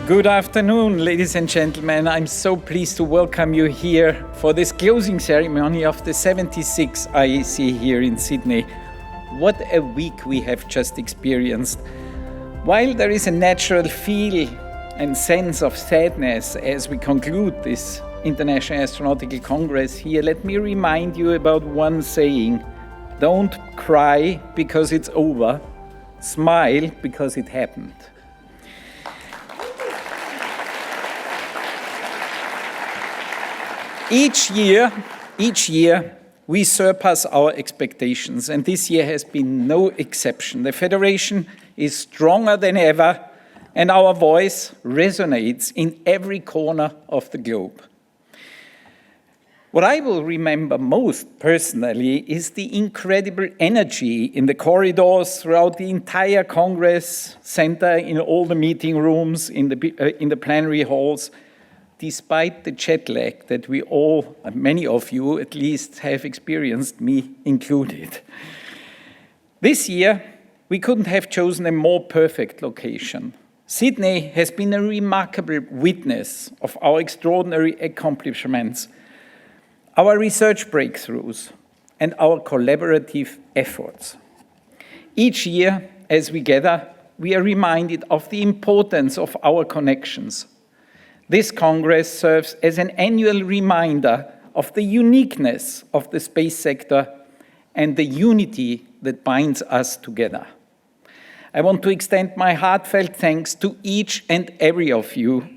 Good afternoon, ladies and gentlemen. I'm so pleased to welcome you here for this closing ceremony of the 76th IAC here in Sydney. What a week we have just experienced. While there is a natural feel and sense of sadness as we conclude this International Astronautical Congress here, let me remind you about one saying: don't cry because it's over, smile because it happened. Each year, we surpass our expectations, and this year has been no exception. The Federation is stronger than ever, and our voice resonates in every corner of the globe. What I will remember most personally is the incredible energy in the corridors throughout the entire Congress Center, in all the meeting rooms, in the plenary halls, despite the jet lag that we all, many of you at least, have experienced, me included. This year, we couldn't have chosen a more perfect location. Sydney has been a remarkable witness of our extraordinary accomplishments, our research breakthroughs, and our collaborative efforts. Each year, as we gather, we are reminded of the importance of our connections. This Congress serves as an annual reminder of the uniqueness of the space sector and the unity that binds us together. I want to extend my heartfelt thanks to each and every of you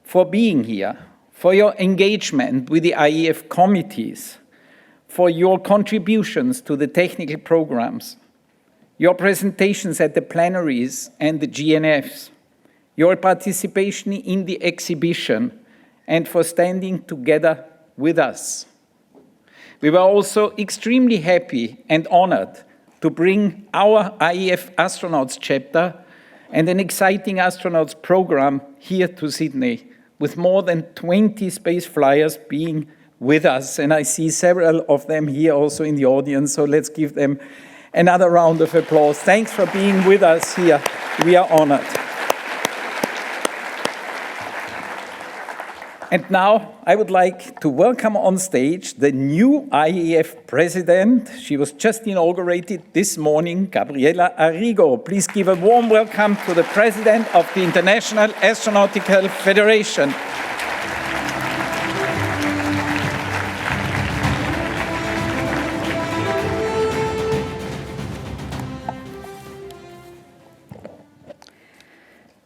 for being here, for your engagement with the IEF committees, for your contributions to the technical programs, your presentations at the plenaries and the GNFs, your participation in the exhibition, and for standing together with us. We were also extremely happy and honored to bring our IEF Astronauts chapter and an exciting astronauts program here to Sydney, with more than 20 space flyers being with us. And I see several of them here also in the audience, so let's give them another round of applause. Thanks for being with us here. We are honored. And now I would like to welcome on stage the new IAF president. She was just inaugurated this morning, Gabriella Arrigo. Please give a warm welcome to the president of the International Astronautical Federation.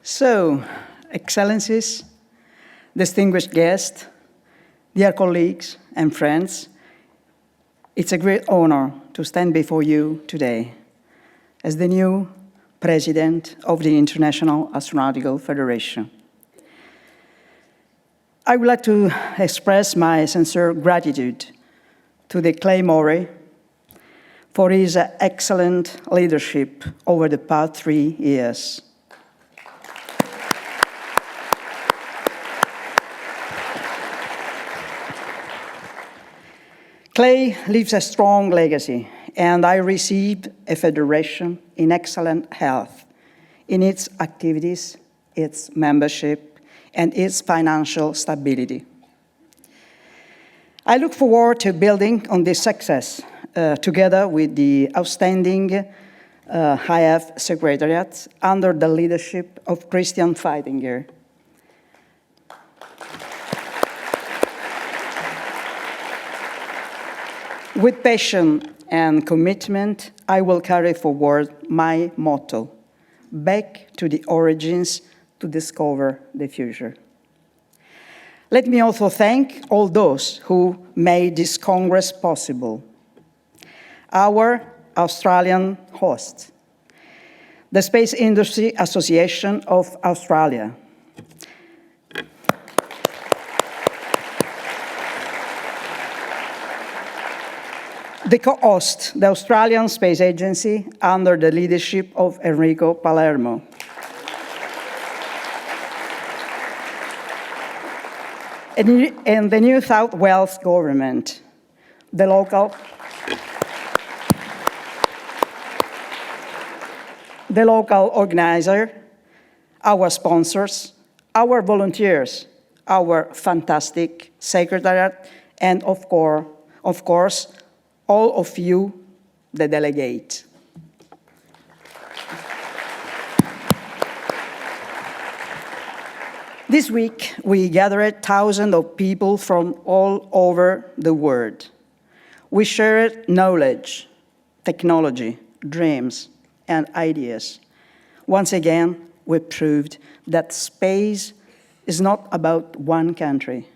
So, Excellencies, distinguished guests, dear colleagues and friends, it's a great honor to stand before you today as the new president of the International Astronautical Federation. I would like to express my sincere gratitude to the Clay Murray for his excellent leadership over the past 3 years. Clay leaves a strong legacy, and I received a federation in excellent health in its activities, its membership, and its financial stability. I look forward to building on this success together with the outstanding IAF Secretariat under the leadership of Christian Feichtinger. With passion and commitment, I will carry forward my motto, back to the origins to discover the future. Let me also thank all those who made this Congress possible. Our Australian host, the Space Industry Association of Australia, The co-host, the Australian Space Agency, under the leadership of Enrico Palermo. And the New South Wales government, the local organizer, our sponsors, our volunteers, our fantastic secretariat, and of course, all of you, the delegates. This week, we gathered thousands of people from all over the world. We shared knowledge, technology, dreams, and ideas. Once again, we proved that space is not about one country,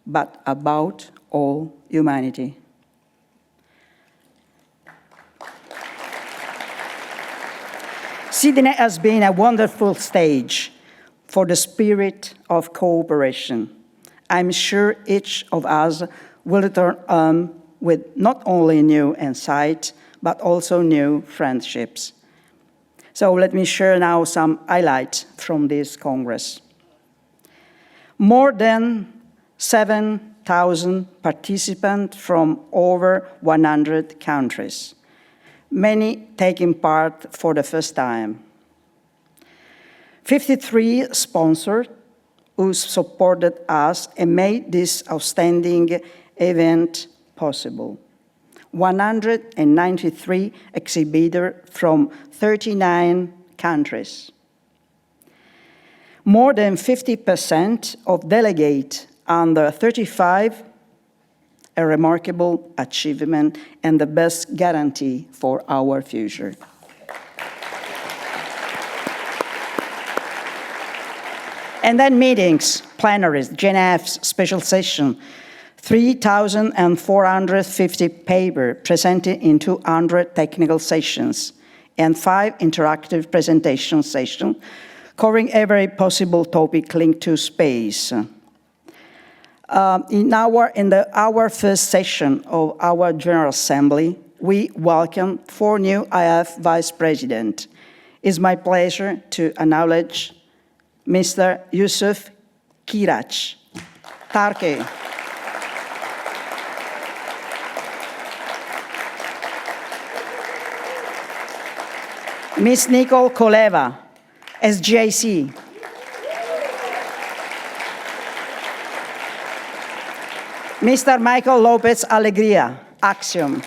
but about all humanity. Sydney has been a wonderful stage for the spirit of cooperation. I'm sure each of us will return with not only new insights, but also new friendships. So let me share now some highlights from this Congress. More than 7,000 participants from over 100 countries, many taking part for the first time. 53 sponsors who supported us and made this outstanding event possible. 193 exhibitors from 39 countries. More than 50% of delegates under 35, a remarkable achievement and the best guarantee for our future. And then meetings, plenaries, Geneva's special session, 3,450 papers presented in 200 technical sessions, and 5 interactive presentation sessions covering every possible topic linked to space. In our first session of our General Assembly, we welcome 4 new IAF Vice Presidents. It's my pleasure to acknowledge Mr. Yusuf Kirach, Turkey. Ms. Nicole Koleva, SGIC. Mr. Michael Lopez Alegria, Axiom.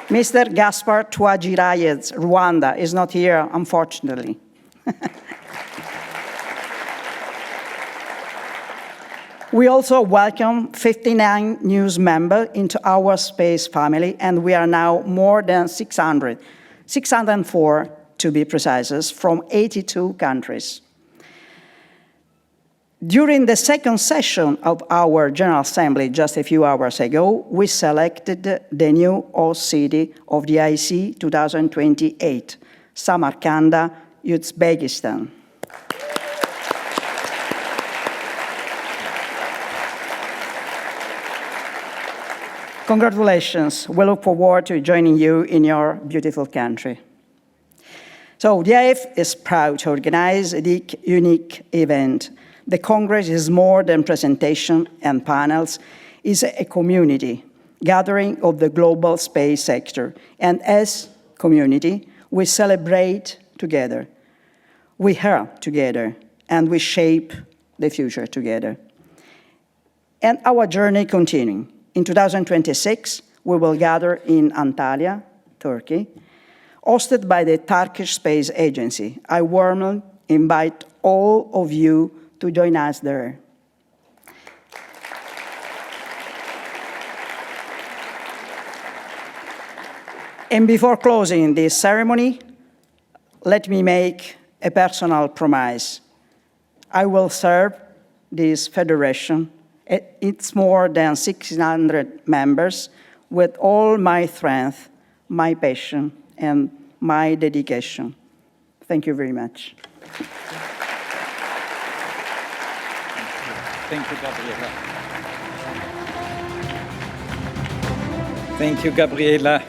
Mr. Gaspar Twagirayez, Rwanda, is not here, unfortunately. We also welcome 59 new members into our space family, and we are now more than 600, 604 to be precise, from 82 countries. During the second session of our General Assembly just a few hours ago, we selected the new host city of the IAC 2028, Samarkand, Uzbekistan. Congratulations. We look forward to joining you in your beautiful country. So the IAF is proud to organize a unique event. The Congress is more than presentation and panels. It's a community gathering of the global space sector. And as community, we celebrate together. We help together, and we shape the future together. And our journey continuing. In 2026, we will gather in Antalya, Turkey, hosted by the Turkish Space Agency. I warmly invite all of you to join us there. And before closing this ceremony, let me make a personal promise. I will serve this federation, it's more than 600 members, with all my strength, my passion, and my dedication. Thank you very much. Thank you, Gabriella. Thank you, Gabriella.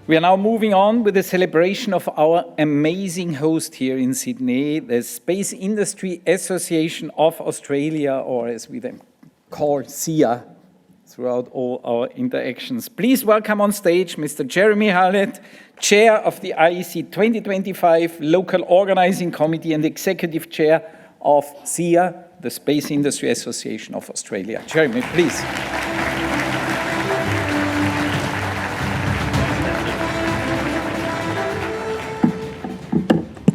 We are now moving on with the celebration of our amazing host here in Sydney, the Space Industry Association of Australia, or as we then call SIAA, throughout all our interactions. Please welcome on stage Mr. Jeremy Hallett, Chair of the IAC 2025 Local Organizing Committee and Executive Chair of SIAA, the Space Industry Association of Australia. Jeremy, please.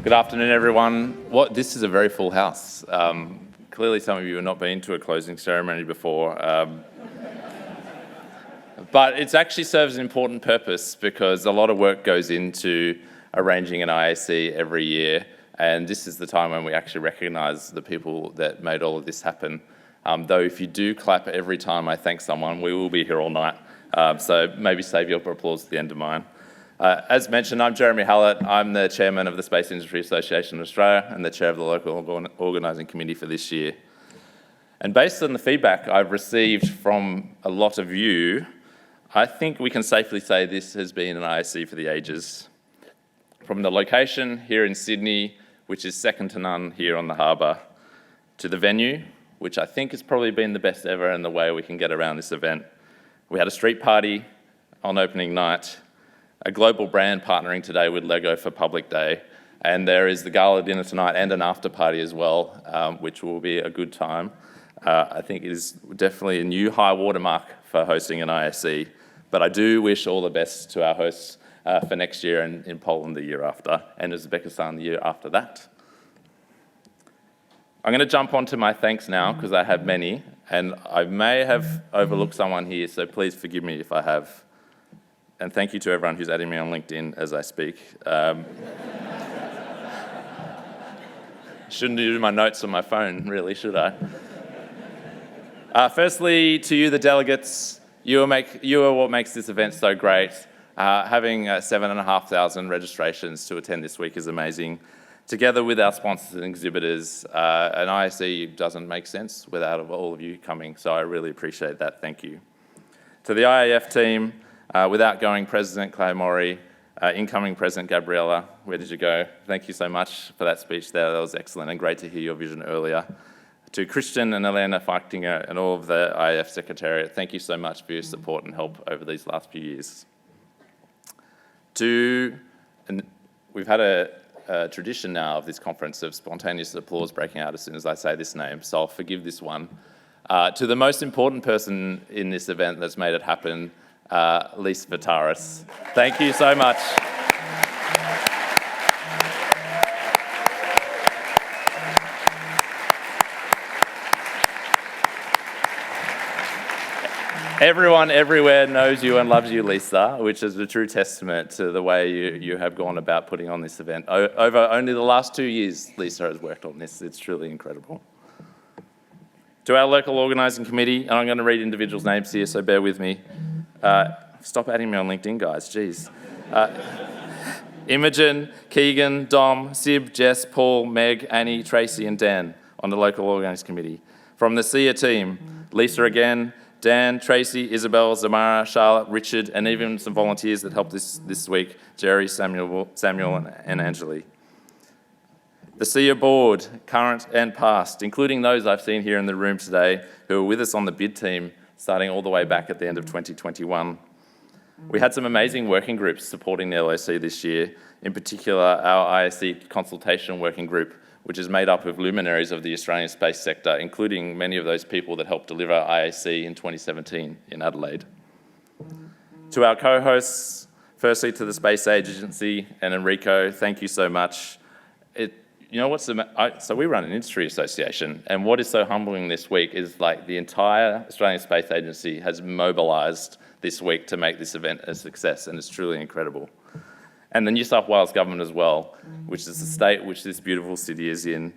Good afternoon, everyone. This is a very full house. Clearly, some of you have not been to a closing ceremony before. But it actually serves an important purpose because a lot of work goes into arranging an IAC every year, and this is the time when we actually recognise the people that made all of this happen. Though if you do clap every time I thank someone, we will be here all night, so maybe save your applause at the end of mine. As mentioned, I'm Jeremy Hallett. I'm the Chairman of the Space Industry Association of Australia and the Chair of the Local Organising Committee for this year. And based on the feedback I've received from a lot of you, I think we can safely say this has been an IAC for the ages. From the location here in Sydney, which is second to none here on the harbour, to the venue, which I think has probably been the best ever in the way we can get around this event. We had a street party on opening night, a global brand partnering today with Lego for Public Day, and there is the gala dinner tonight and an after party as well, which will be a good time. I think it is definitely a new high watermark for hosting an IAC, but I do wish all the best to our hosts for next year and in Poland the year after, and Uzbekistan the year after that. I'm going to jump onto my thanks now because I have many, and I may have overlooked someone here, so please forgive me if I have. And thank you to everyone who's adding me on LinkedIn as I speak. Shouldn't do my notes on my phone, really, should I? Firstly, to you, the delegates, you are what makes this event so great. Having 7,500 registrations to attend this week is amazing. Together with our sponsors and exhibitors, an IAC doesn't make sense without all of you coming, so I really appreciate that. Thank you. To the IAF team, with outgoing President Clay Morey, incoming President Gabriella, where did you go? Thank you so much for that speech there. That was excellent and great to hear your vision earlier. To Christian and Asanda Feichtinger and all of the IAF Secretariat, thank you so much for your support and help over these last few years. And we've had a tradition now of this conference of spontaneous applause breaking out as soon as I say this name, so I'll forgive this one. To the most important person in this event that's made it happen, Lise Vitaris. Thank you so much. Everyone everywhere knows you and loves you, Lisa, which is a true testament to the way you have gone about putting on this event. Over only the last 2 years, Lisa has worked on this. It's truly incredible. To our local organising committee, and I'm going to read individuals' names here, so bear with me. Stop adding me on LinkedIn, guys, jeez. Imogen, Keegan, Dom, Sib, Jess, Paul, Meg, Annie, Tracy and Dan on the local organising committee. From the SIAA team, Lisa again, Dan, Tracy, Isabel, Zamara, Charlotte, Richard, and even some volunteers that helped this week, Jerry, Samuel and Angeli. The SIAA board, current and past, including those I've seen here in the room today who were with us on the bid team starting all the way back at the end of 2021. We had some amazing working groups supporting the LOC this year, in particular our IAC consultation working group, which is made up of luminaries of the Australian space sector, including many of those people that helped deliver IAC in 2017 in Adelaide. To our co-hosts, firstly to the Space Agency and Enrico, thank you so much. So we run an industry association, and what is so humbling this week is like the entire Australian Space Agency has mobilised this week to make this event a success, and it's truly incredible. And the New South Wales government as well, which is the state which this beautiful city is in.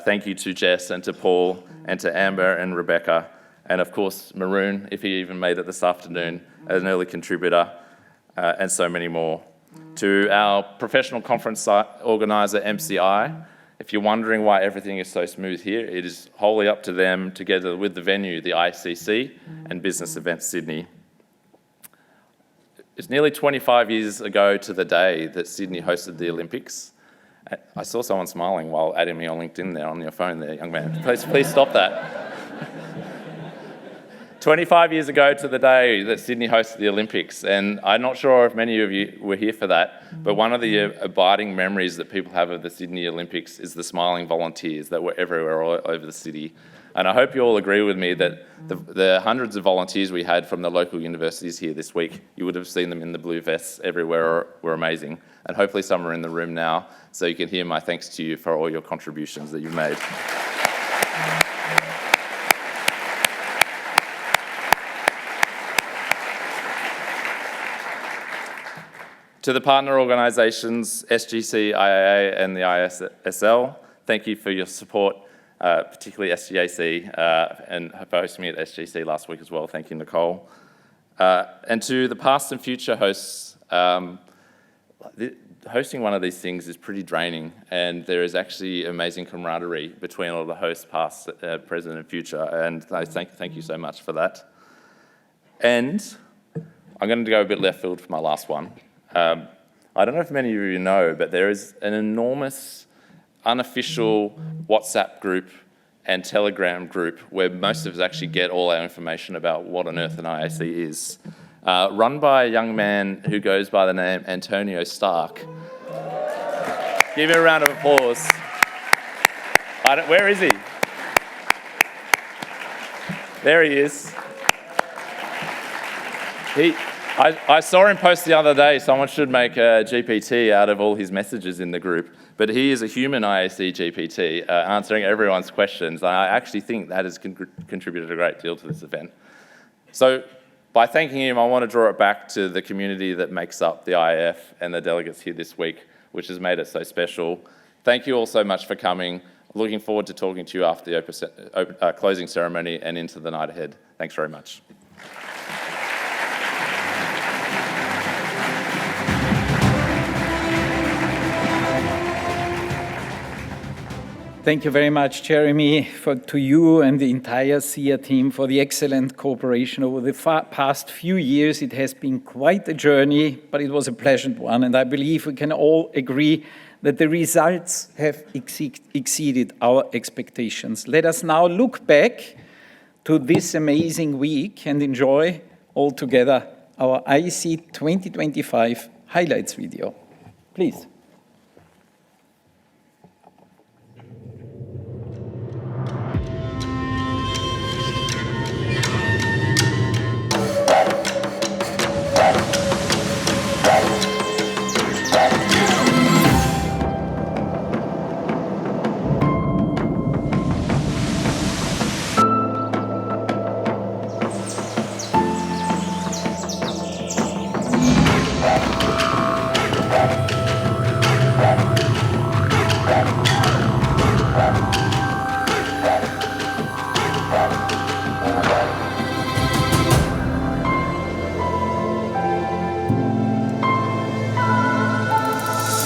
Thank you to Jess and to Paul and to Amber and Rebecca, and of course Maroon, if he even made it this afternoon, as an early contributor, and so many more. To our professional conference organiser, MCI, if you're wondering why everything is so smooth here, it is wholly up to them together with the venue, the ICC and Business Events Sydney. It's nearly 25 years ago to the day that Sydney hosted the Olympics. I saw someone smiling while adding me on LinkedIn there on your phone there, young man. Please stop that. 25 years ago to the day that Sydney hosted the Olympics, and I'm not sure if many of you were here for that, but one of the abiding memories that people have of the Sydney Olympics is the smiling volunteers that were everywhere all over the city. And I hope you all agree with me that the hundreds of volunteers we had from the local universities here this week, you would have seen them in the blue vests everywhere, were amazing. And hopefully some are in the room now, so you can hear my thanks to you for all your contributions that you've made. To the partner organisations, SGC, IAA and the ISL, thank you for your support, particularly SGAC, and for hosting me at SGC last week as well. Thank you, Nicole. And to the past and future hosts, hosting one of these things is pretty draining, and there is actually amazing camaraderie between all the hosts, past, present and future, and I thank you so much for that. And I'm going to go a bit left field for my last one. I don't know if many of you know, but there is an enormous unofficial WhatsApp group and Telegram group where most of us actually get all our information about what on earth an IAC is, run by a young man who goes by the name Antonio Stark. Give him a round of applause. Where is he? There he is. I saw him post the other day, someone should make a GPT out of all his messages in the group, but he is a human IAC GPT, answering everyone's questions. I actually think that has contributed a great deal to this event. So by thanking him, I want to draw it back to the community that makes up the IAF and the delegates here this week, which has made it so special. Thank you all so much for coming. Looking forward to talking to you after the closing ceremony and into the night ahead. Thanks very much. Thank you very much, Jeremy, to you and the entire SIAA team for the excellent cooperation over the past few years. It has been quite a journey, but it was a pleasant one, and I believe we can all agree that the results have exceeded our expectations. Let us now look back to this amazing week and enjoy all together our IAC 2025 highlights video. Please.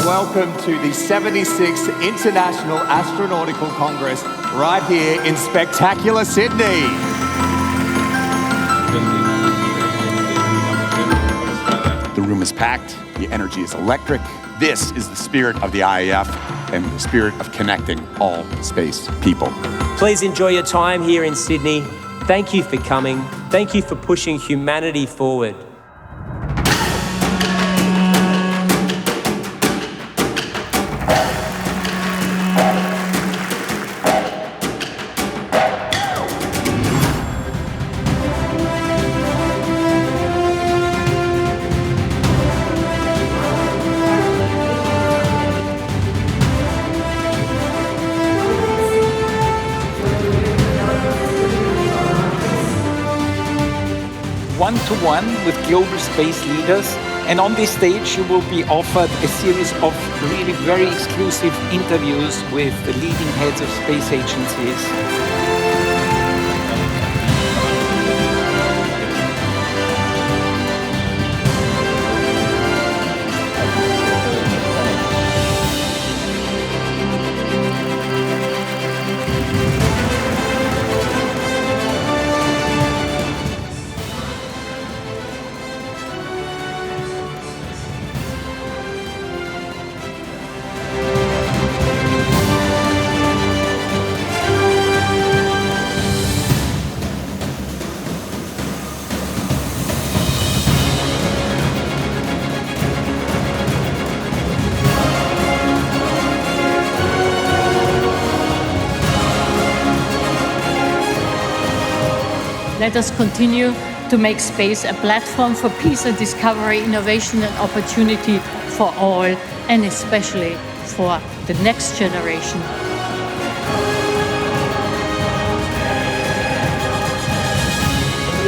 Welcome to the 76th International Astronautical Congress right here in spectacular Sydney. The room is packed, the energy is electric. This is the spirit of the IAF and the spirit of connecting all space people. Please enjoy your time here in Sydney. Thank you for coming. Thank you for pushing humanity forward. One-to-one with global space leaders, and on this stage you will be offered a series of really very exclusive interviews with the leading heads of space agencies. Let us continue to make space a platform for peace and discovery, innovation and opportunity for all, and especially for the next generation. We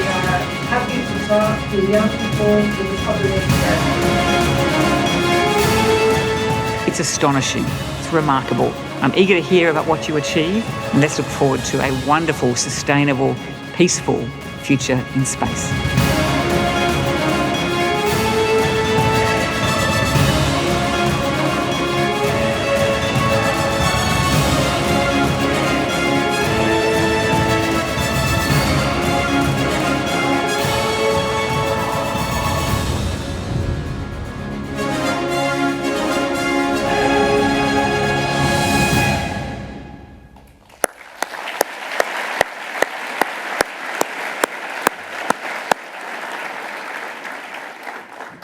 are happy to talk to young people in the population. It's astonishing. It's remarkable. I'm eager to hear about what you achieve, and let's look forward to a wonderful, sustainable, peaceful future in space.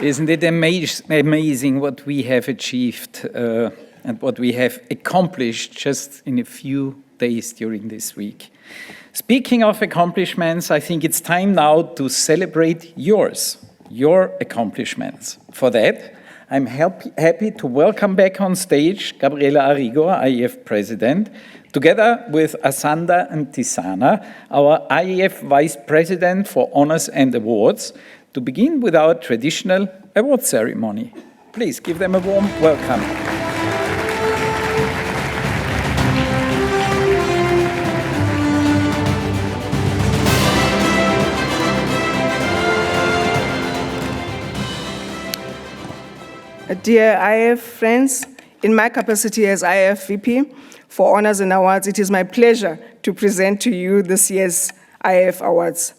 Isn't it amazing what we have achieved and what we have accomplished just in a few days during this week? Speaking of accomplishments, I think it's time now to celebrate your accomplishments. For that, I'm happy to welcome back on stage Gabriella Arrigo, IAF President, together with Asanda Ntisana, our IAF Vice President for Honors and Awards, to begin with our traditional award ceremony. Please give them a warm welcome. Dear IAF friends, in my capacity as IAF VP for Honors and Awards, it is my pleasure to present to you this year's IAF Awards.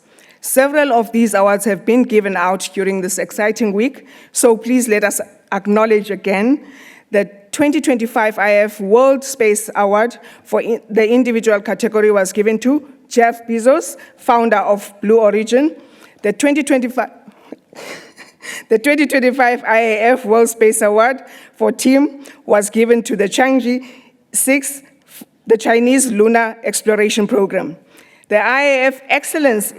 Several of these awards have been given out during this exciting week, so please let us acknowledge again the 2025 IAF World Space Award for the individual category was given to Jeff Bezos, founder of Blue Origin. The 2025 IAF World Space Award for team was given to the Chang'e 6, the Chinese Lunar Exploration Program. The IAF Excellence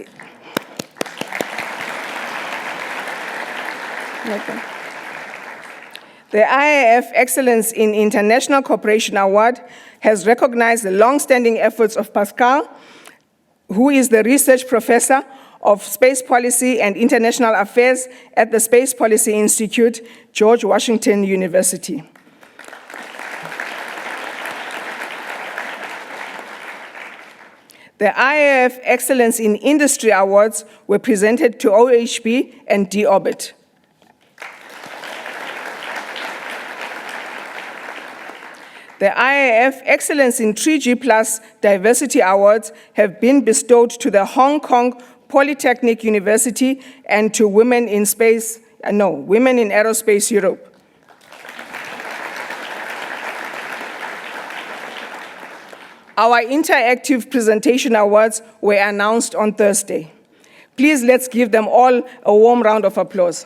in International Cooperation Award has recognized the long-standing efforts of Pascal, who is the research professor of Space Policy and International Affairs at the Space Policy Institute, George Washington University. The IAF Excellence in Industry Awards were presented to OHB and D-Orbit. The IAF Excellence in 3G Plus Diversity Awards have been bestowed to the Hong Kong Polytechnic University and to Women in Aerospace Europe. Our interactive presentation awards were announced on Thursday. Please let's give them all a warm round of applause.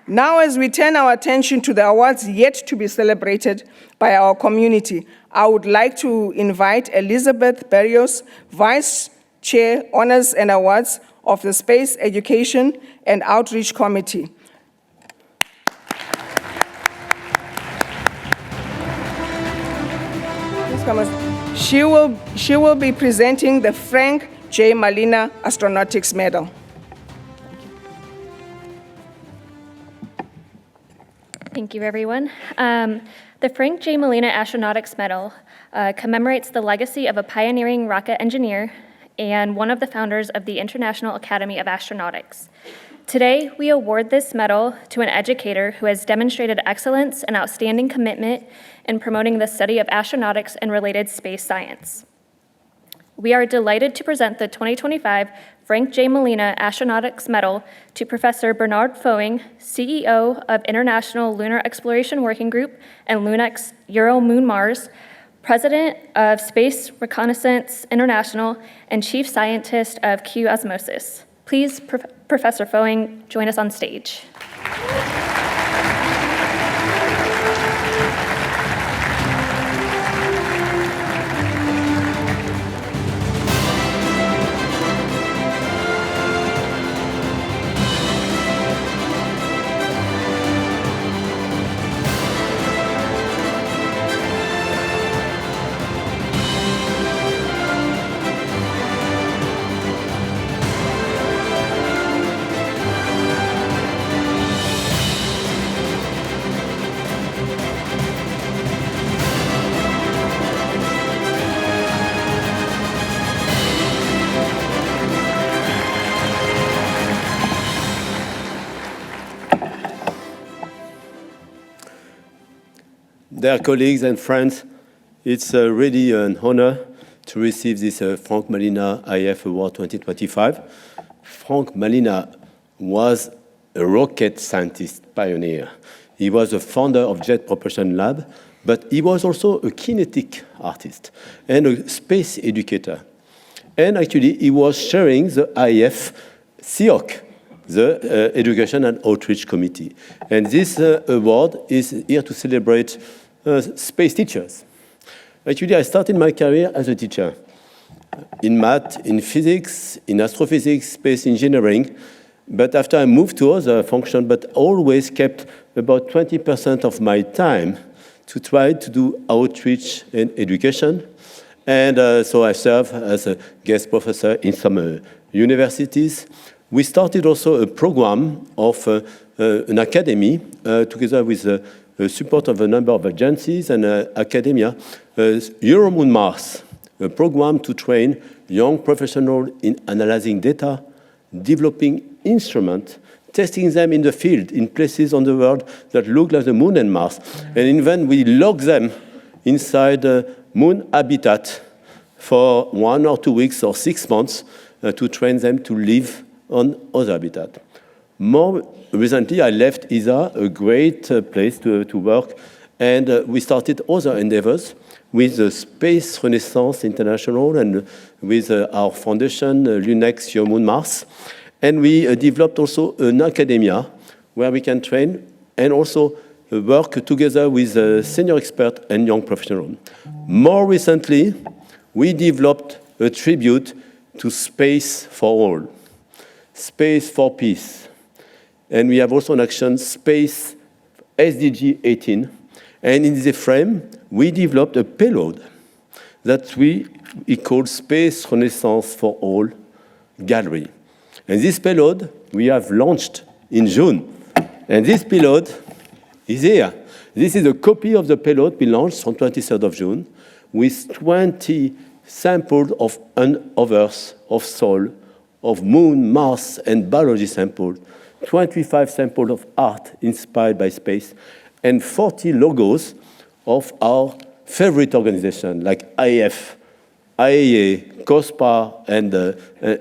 Now, as we turn our attention to the awards yet to be celebrated by our community, I would like to invite Elizabeth Berrios, Vice Chair, Honors and Awards of the Space Education and Outreach Committee. She will be presenting the Frank J. Malina Astronautics Medal. Thank you, everyone. The Frank J. Malina Astronautics Medal commemorates the legacy of a pioneering rocket engineer and one of the founders of the International Academy of Astronautics. Today, we award this medal to an educator who has demonstrated excellence and outstanding commitment in promoting the study of astronautics and related space science. We are delighted to present the 2025 Frank J. Malina Astronautics Medal to Professor Bernard Foing, CEO of International Lunar Exploration Working Group and LUNEX Euro-Moon-Mars, President of Space Reconnaissance International, and Chief Scientist of Q Osmosis. Please, Professor Foing, join us on stage. dear colleagues and friends, it's really an honor to receive this Frank Malina IAF Award 2025. Frank Malina was a rocket scientist pioneer. He was a founder of Jet Propulsion Lab, but he was also a kinetic artist and a space educator. And actually, he was chairing the IAF SIAA, the Education and Outreach Committee. And this award is here to celebrate space teachers. Actually, I started my career as a teacher in math, in physics, in astrophysics, space engineering. But after I moved to other functions, but always kept about 20% of my time to try to do outreach and education. And so I serve as a guest professor in some universities. We started also a program of an academy together with the support of a number of agencies and academia, Euromoon Mars, a program to train young professionals in analyzing data, developing instruments, testing them in the field, in places on the world that look like the Moon and Mars. And then we lock them inside the Moon habitat for 1 or 2 weeks or 6 months to train them to live on other habitat. More recently, I left ESA, a great place to work, and we started other endeavors with the Space Renaissance International and with our foundation, LUNEX Euromoon Mars. And we developed also an academia where we can train and also work together with senior experts and young professionals. More recently, we developed a tribute to Space for All, Space for Peace. And we have also an action, Space SDG 18. And in this frame, we developed a payload that we call Space Renaissance for All Gallery. And this payload we have launched in June. And this payload is here. This is a copy of the payload we launched on 23rd of June with 20 samples of Earth, of soil, of Moon, Mars, and biology samples, 25 samples of art inspired by space, and 40 logos of our favorite organizations like IAF, IAA, COSPA, and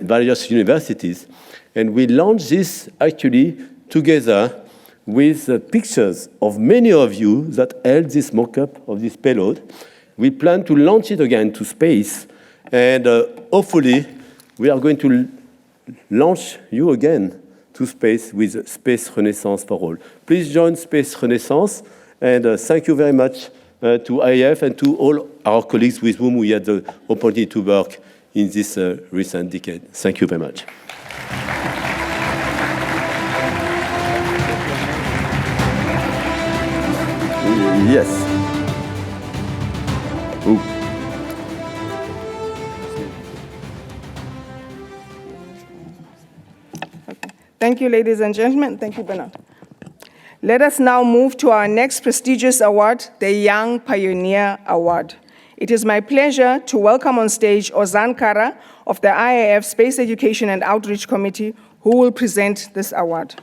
various universities. And we launched this actually together with pictures of many of you that held this mock-up of this payload. We plan to launch it again to space, and hopefully we are going to launch you again to space with Space Renaissance for All. Please join Space Renaissance, and thank you very much to IAF and to all our colleagues with whom we had the opportunity to work in this recent decade. Thank you very much. Yes. Ooh. Thank you, ladies and gentlemen. Thank you, Bernard. Let us now move to our next prestigious award, the Young Pioneer Award. It is my pleasure to welcome on stage Ozan Kara of the IAF Space Education and Outreach Committee, who will present this award.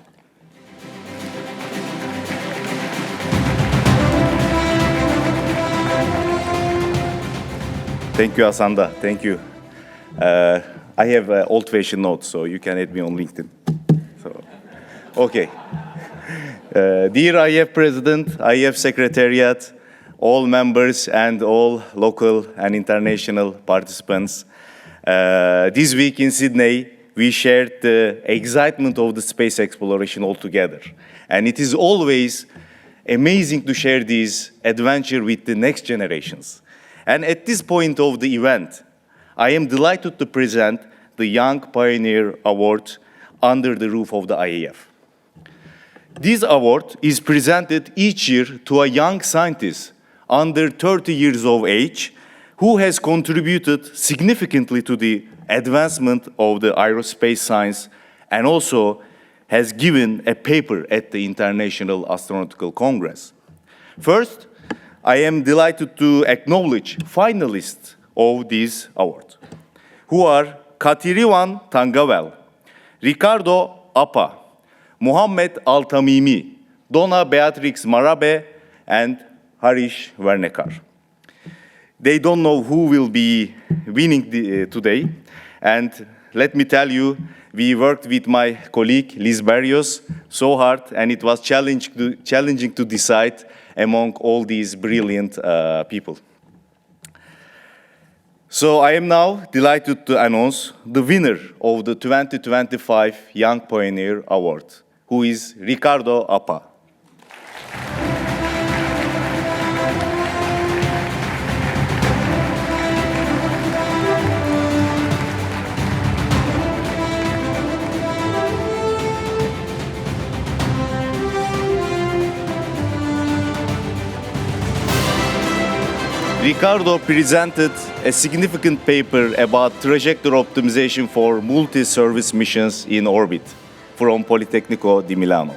Thank you, Asanda. Thank you. I have old-fashioned notes, so you can add me on LinkedIn. So, okay. Dear IAF President, IAF Secretariat, all members and all local and international participants, this week in Sydney, we shared the excitement of the space exploration all together. And it is always amazing to share this adventure with the next generations. And at this point of the event, I am delighted to present the Young Pioneer Award under the roof of the IAF. This award is presented each year to a young scientist under 30 years of age who has contributed significantly to the advancement of the aerospace science and also has given a paper at the International Astronautical Congress. First, I am delighted to acknowledge finalists of this award, who are Katirivan Tangavel, Ricardo Apa, Mohammed Al-Tamimi, Donna Beatrix Marabe, and Harish Vernekar. They don't know who will be winning today, and let me tell you, we worked with my colleague Liz Barrios so hard, and it was challenging to decide among all these brilliant people. So I am now delighted to announce the winner of the 2025 Young Pioneer Award, who is Ricardo Apa. Ricardo presented a significant paper about trajectory optimization for multi-service missions in orbit from Politecnico di Milano.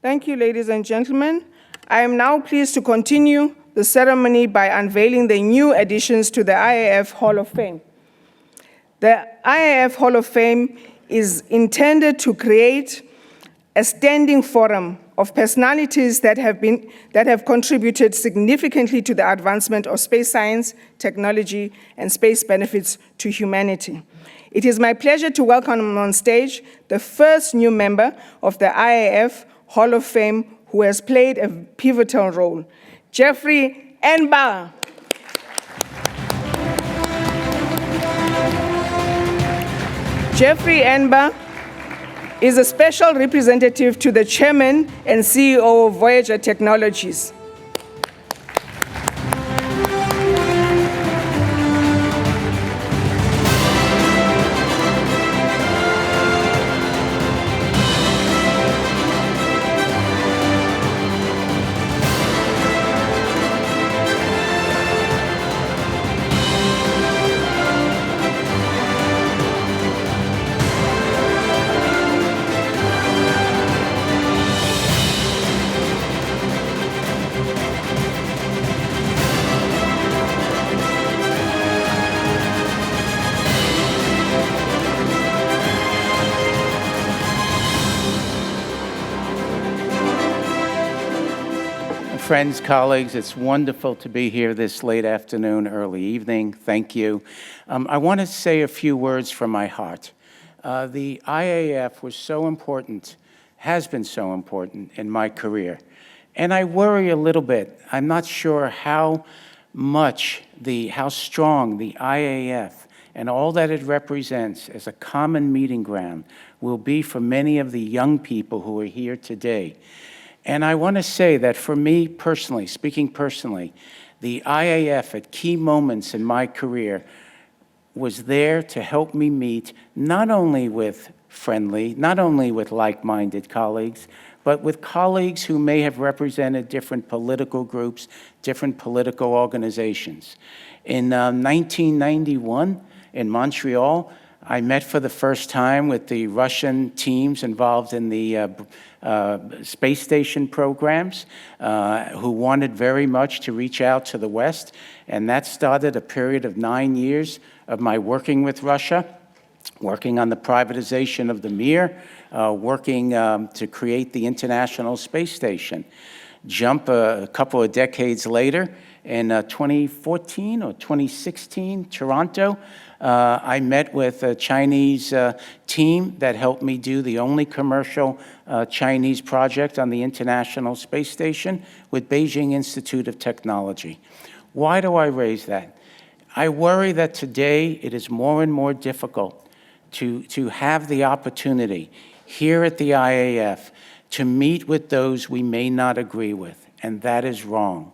Thank you, ladies and gentlemen. I am now pleased to continue the ceremony by unveiling the new additions to the IAF Hall of Fame. The IAF Hall of Fame is intended to create a standing forum of personalities that have contributed significantly to the advancement of space science, technology, and space benefits to humanity. It is my pleasure to welcome on stage the first new member of the IAF Hall of Fame who has played a pivotal role, Jeffrey Enba. Jeffrey Enba is a special representative to the chairman and CEO of Voyager Technologies. Friends, colleagues, it's wonderful to be here this late afternoon, early evening. Thank you. I want to say a few words from my heart. The IAF was so important, has been so important in my career. And I worry a little bit. I'm not sure how strong the IAF and all that it represents as a common meeting ground will be for many of the young people who are here today. And I want to say that for me personally, speaking personally, the IAF at key moments in my career was there to help me meet not only with like-minded colleagues, but with colleagues who may have represented different political groups, different political organizations. In 1991, in Montreal, I met for the first time with the Russian teams involved in the space station programs, who wanted very much to reach out to the West. And that started a period of 9 years of my working with Russia, working on the privatization of the Mir, working to create the International Space Station. Jump a couple of decades later, in 2014 or 2016, Toronto, I met with a Chinese team that helped me do the only commercial Chinese project on the International Space Station with Beijing Institute of Technology. Why do I raise that? I worry that today it is more and more difficult to have the opportunity here at the IAF to meet with those we may not agree with, and that is wrong.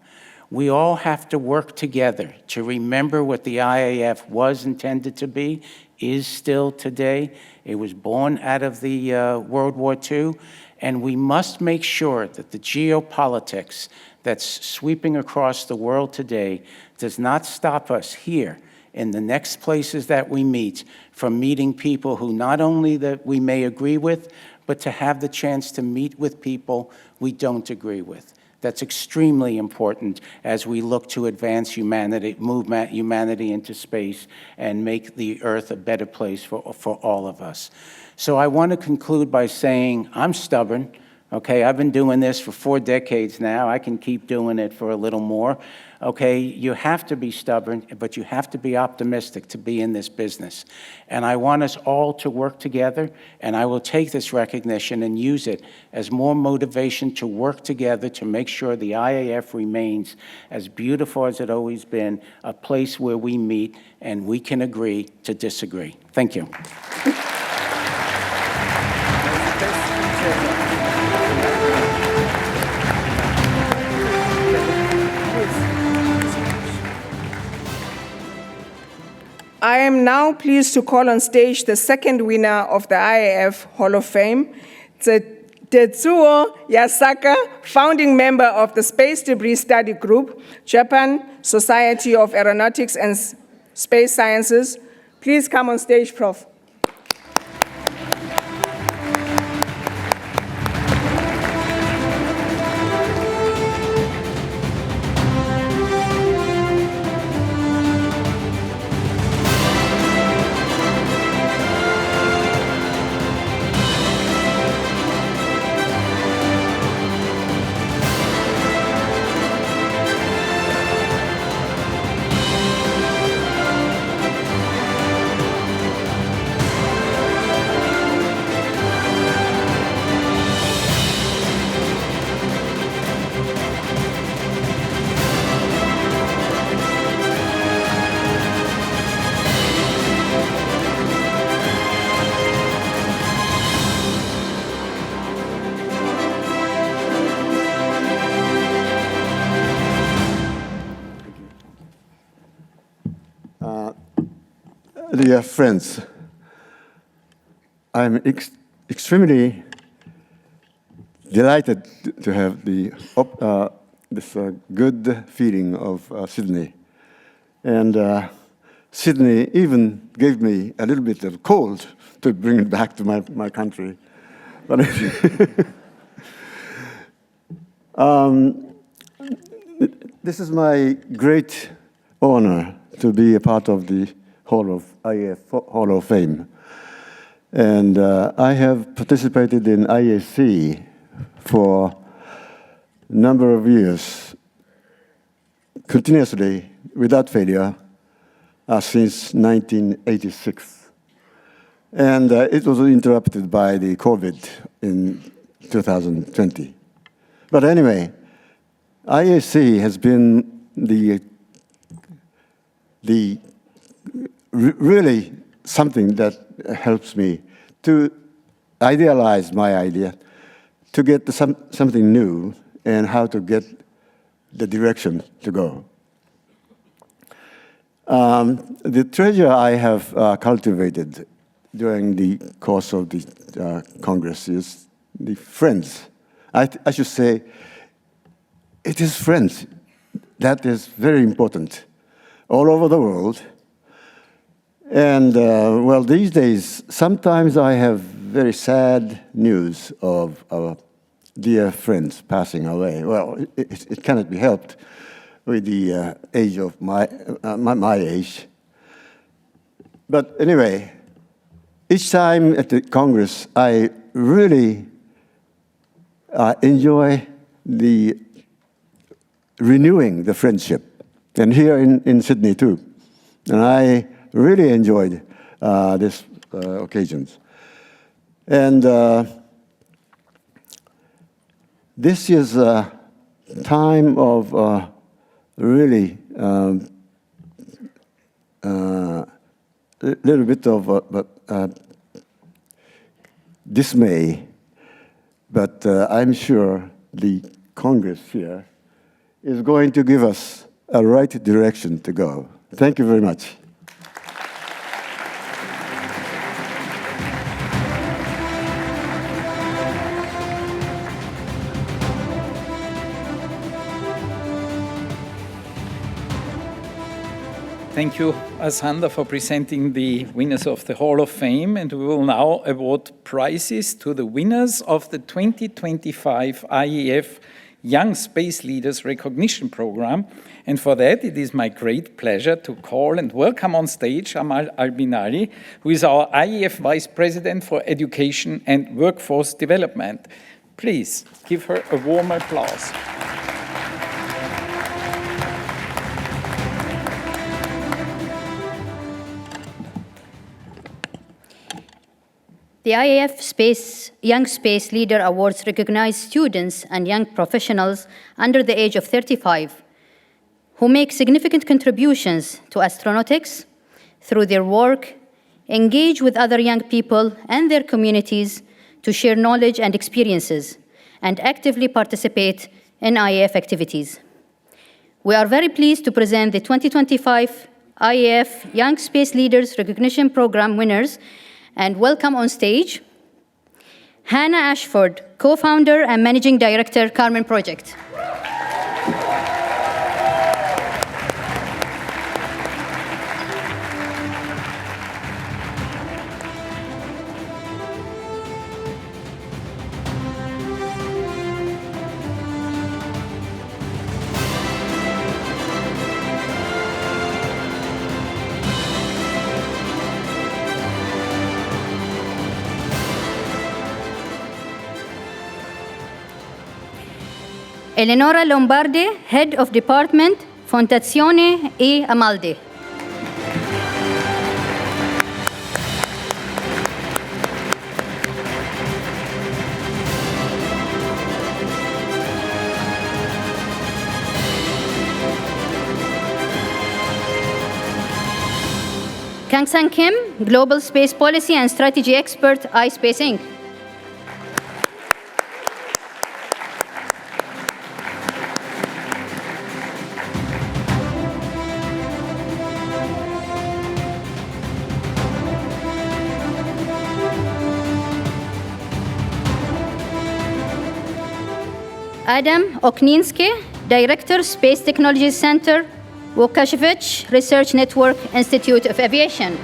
We all have to work together to remember what the IAF was intended to be, is still today. It was born out of the World War II, and we must make sure that the geopolitics that's sweeping across the world today does not stop us here in the next places that we meet from meeting people who not only that we may agree with, but to have the chance to meet with people we don't agree with. That's extremely important as we look to advance humanity, move humanity into space and make the Earth a better place for all of us. So I want to conclude by saying I'm stubborn. Okay, I've been doing this for 4 decades now. I can keep doing it for a little more. Okay, you have to be stubborn, but you have to be optimistic to be in this business. And I want us all to work together, and I will take this recognition and use it as more motivation to work together to make sure the IAF remains as beautiful as it's always been, a place where we meet and we can agree to disagree. Thank you. I am now pleased to call on stage the second winner of the IAF Hall of Fame, Tetsuo Yasaka, founding member of the Space Debris Study Group, Japan Society of Aeronautics and Space Sciences. Please come on stage, Prof. Dear friends, I'm extremely delighted to have this good feeling of Sydney. And Sydney even gave me a little bit of cold to bring it back to my country. But this is my great honor to be a part of the IAF Hall of Fame. And I have participated in IAC for a number of years, continuously, without failure, since 1986. And it was interrupted by the COVID in 2020. But anyway, IAC has been really something that helps me to idealize my idea, to get something new, and how to get the direction to go. The treasure I have cultivated during the course of the Congress is the friends. I should say, it is friends. That is very important. All over the world. And, well, these days, sometimes I have very sad news of our dear friends passing away. Well, it cannot be helped with the age of my age. But anyway, each time at the Congress, I really enjoy the renewing the friendship. And here in Sydney, too. And I really enjoyed these occasions. And this is a time of really a little bit of dismay, but I'm sure the Congress here is going to give us a right direction to go. Thank you very much. Thank you, Asanda, for presenting the winners of the Hall of Fame. And we will now award prizes to the winners of the 2025 IAF Young Space Leaders Recognition Program. And for that, it is my great pleasure to call and welcome on stage Amal Albinali, who is our IAF Vice President for Education and Workforce Development. Please give her a warm applause. The IAF Young Space Leader Awards recognize students and young professionals under the age of 35 who make significant contributions to astronautics through their work, engage with other young people and their communities to share knowledge and experiences, and actively participate in IAF activities. We are very pleased to present the 2025 IAF Young Space Leaders Recognition Program winners and welcome on stage Hannah Ashford, co-founder and managing director, Carmen Project. Eleonora Lombardi, Head of Department, Fondazione e Amaldi. Kang-Sang Kim, Global Space Policy and Strategy Expert, iSpace Inc. Adam Okninski, Director, Space Technologies Center, Łukasiewicz Research Network, Institute of Aviation.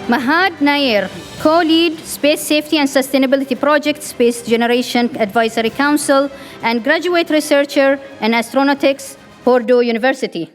Mahad Nair, co-lead Space Safety and Sustainability Project, Space Generation Advisory Council, and graduate researcher in astronautics, Purdue University.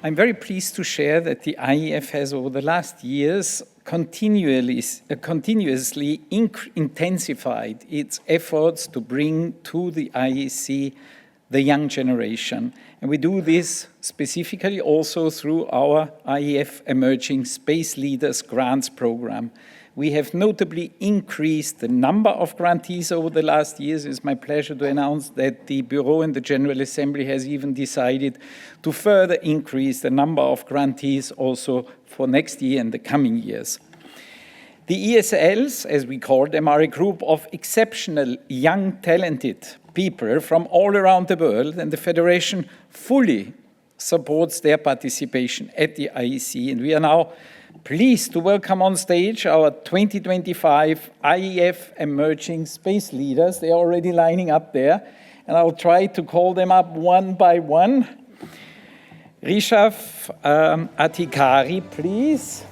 I'm very pleased to share that the IAF has, over the last years, continuously intensified its efforts to bring to the IAC the young generation. And we do this specifically also through our IAF Emerging Space Leaders Grants Program. We have notably increased the number of grantees over the last years. It's my pleasure to announce that the Bureau and the General Assembly has even decided to further increase the number of grantees also for next year and the coming years. The ESLs, as we call them, are a group of exceptional, young, talented people from all around the world, and the Federation fully supports their participation at the IEC. And we are now pleased to welcome on stage our 2025 IEF Emerging Space Leaders. They are already lining up there, and I'll try to call them up one by one. Rishav Atikari, please.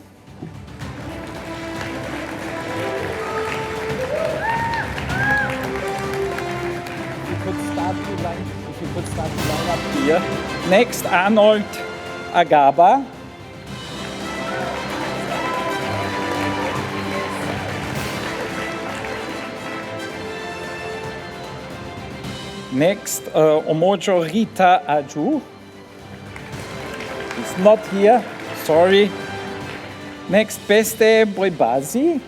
If you could start to line up here. Next, Arnold Agaba. Next, Omojo Rita Aju. It's not here, sorry. Next, Beste Boibazi.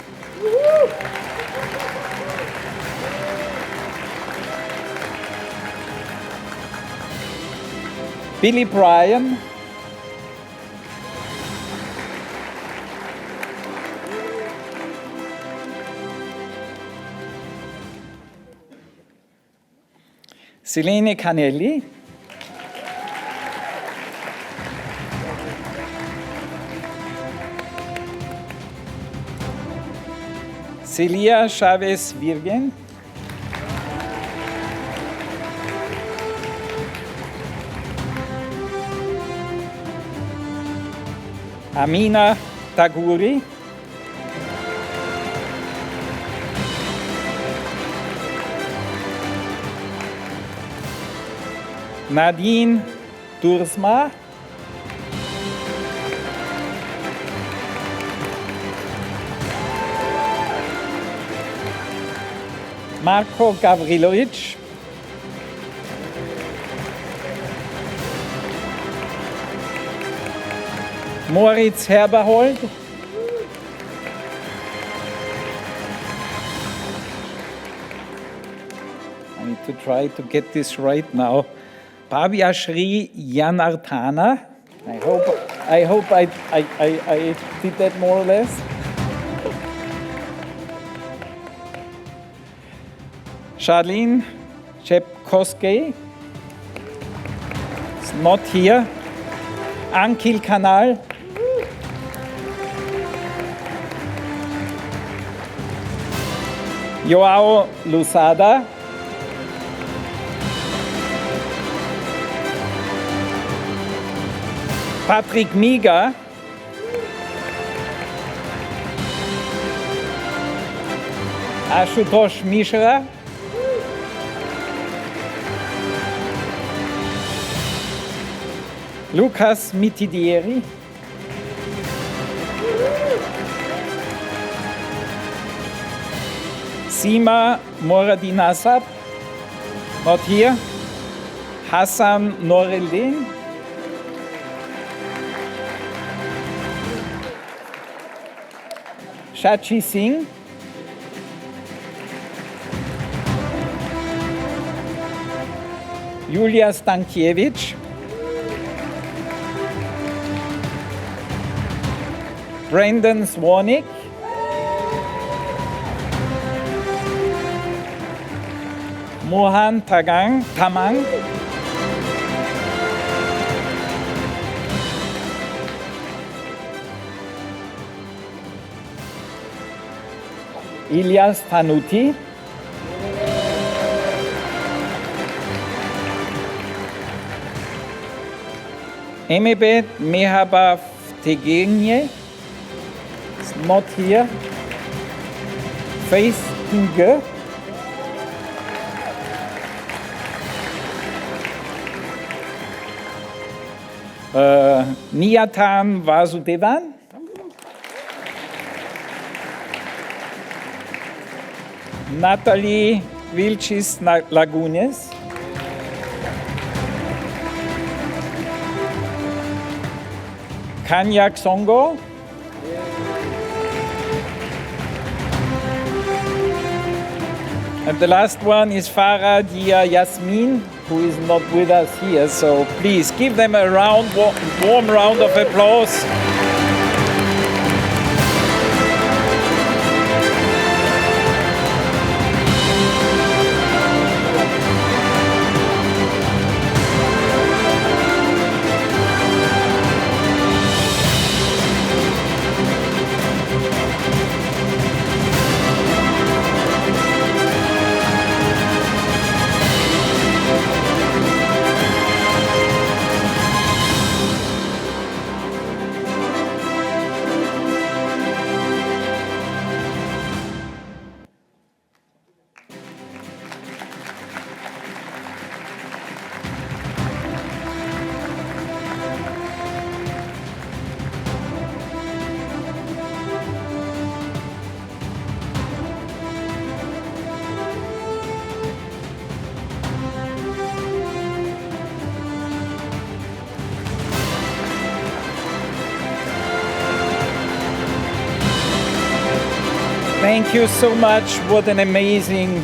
Billy Bryan. Selene Canelli. Celia Chavez Virgen. Amina Taguri. Nadine Dursma. Marko Gavrilovic. Moritz Herberhold. I need to try to get this right now. Bhavyashri Yanardana. I hope I did that more or less. Charlene Chepkoski. It's not here. Ankil Kanal. Joao Lusada. Patrick Miga. Ashutosh Mishra. Lucas Mitidieri. Sima Moradinasab. Not here. Hassan Noreldin. Shachi Singh. Julia Stankiewicz. Brendan Swanik. Mohan Tamang. Ilyas Tanuti. Emebet Mehaba Tegenye. It's not here. Feichtinger. Niyatan Vasudevan. Natalie Vilchis Lagunes. Kanyak Songo. And the last one is Farah Dia Yasmin, who is not with us here. So please give them a warm round of applause. Thank you so much. What an amazing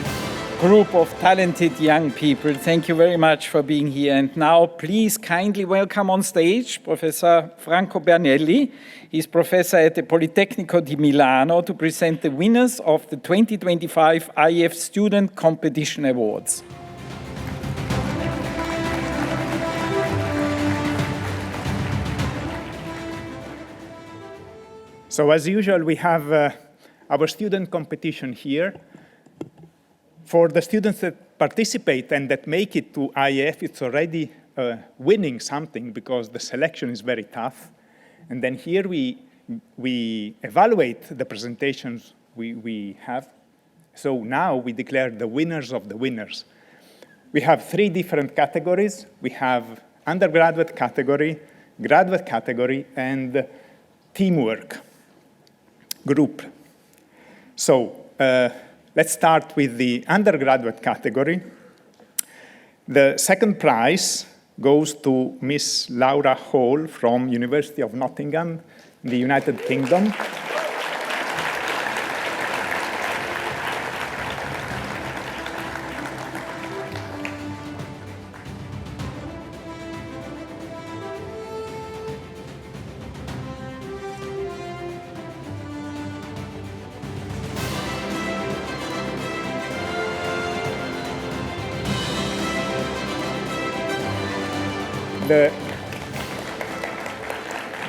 group of talented young people. Thank you very much for being here. And now, please kindly welcome on stage Professor Franco Bernelli. He's professor at the Politecnico di Milano to present the winners of the 2025 IAF Student Competition Awards. So as usual, we have our student competition here. For the students that participate and that make it to IAF, it's already winning something because the selection is very tough. And then here we evaluate the presentations we have. So now we declare the winners of the winners. We have 3 different categories. We have undergraduate category, graduate category, and teamwork group. So let's start with the undergraduate category. The second prize goes to Miss Laura Hall from University of Nottingham, in the United Kingdom.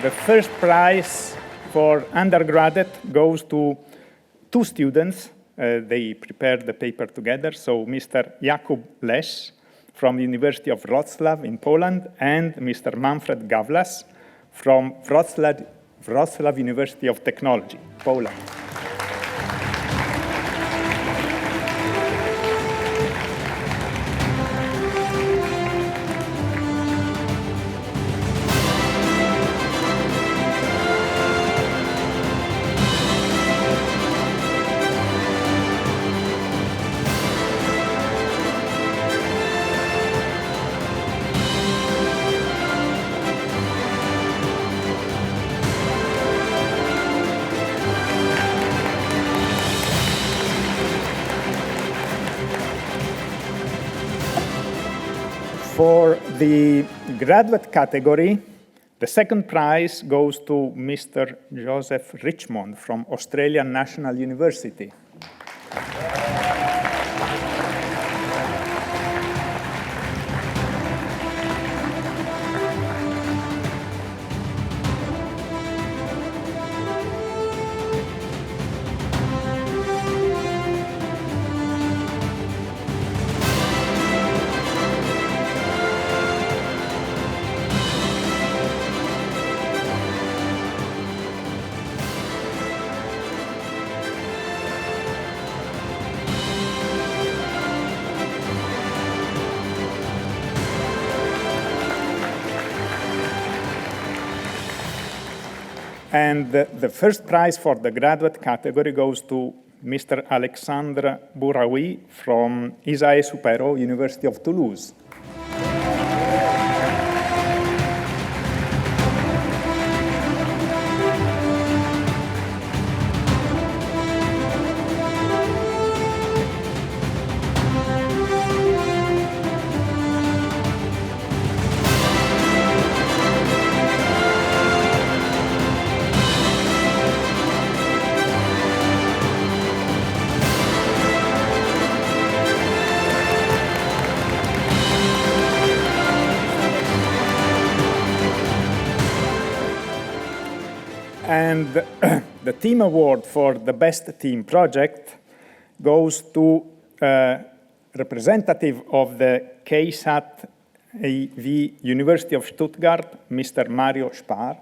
The first prize for undergraduate goes to 2 students. They prepared the paper together. So Mr. Jakub Lesz from the University of Wrocław in Poland and Mr. Manfred Gawlas from Wrocław University of Technology, Poland. For the graduate category, the second prize goes to Mr. Joseph Richmond from Australian National University. And the first prize for the graduate category goes to Mr. Alexandre Bouraoui from ISAE Supero, University of Toulouse. And the team award for the best team project goes to representative of the KSAT AV University of Stuttgart, Mr. Mario Spar.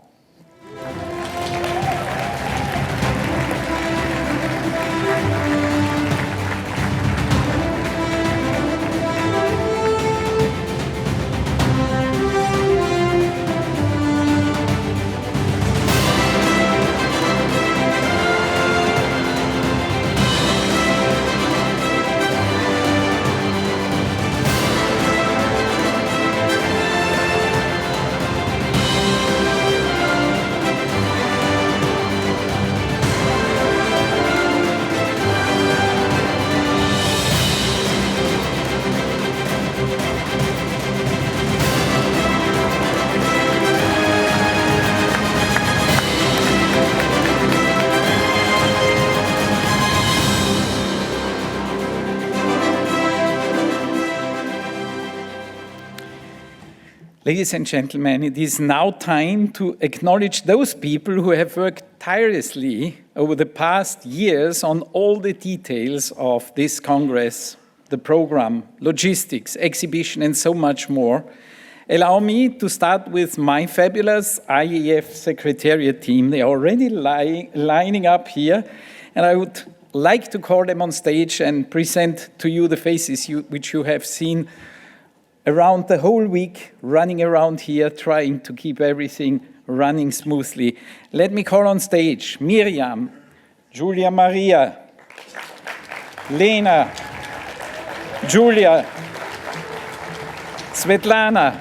Ladies and gentlemen, it is now time to acknowledge those people who have worked tirelessly over the past years on all the details of this Congress, the program, logistics, exhibition, and so much more. Allow me to start with my fabulous IAF Secretariat team. They are already lining up here, and I would like to call them on stage and present to you the faces which you have seen around the whole week, running around here, trying to keep everything running smoothly. Let me call on stage Miriam, Julia Maria, Lena, Julia, Svetlana,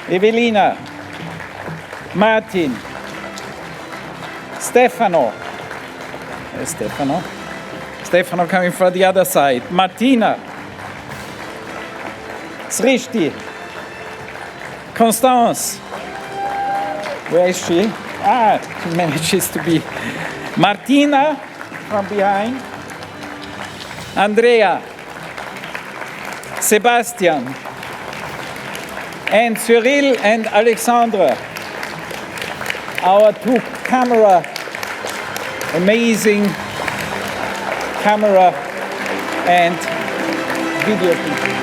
Evelina, Martin, Stefano. Stefano coming from the other side. Martina, Srishti, Constance, where is she? She manages to be. Martina from behind. Andrea, Sebastian, and Cyril and Alexandra, our two amazing camera and video people.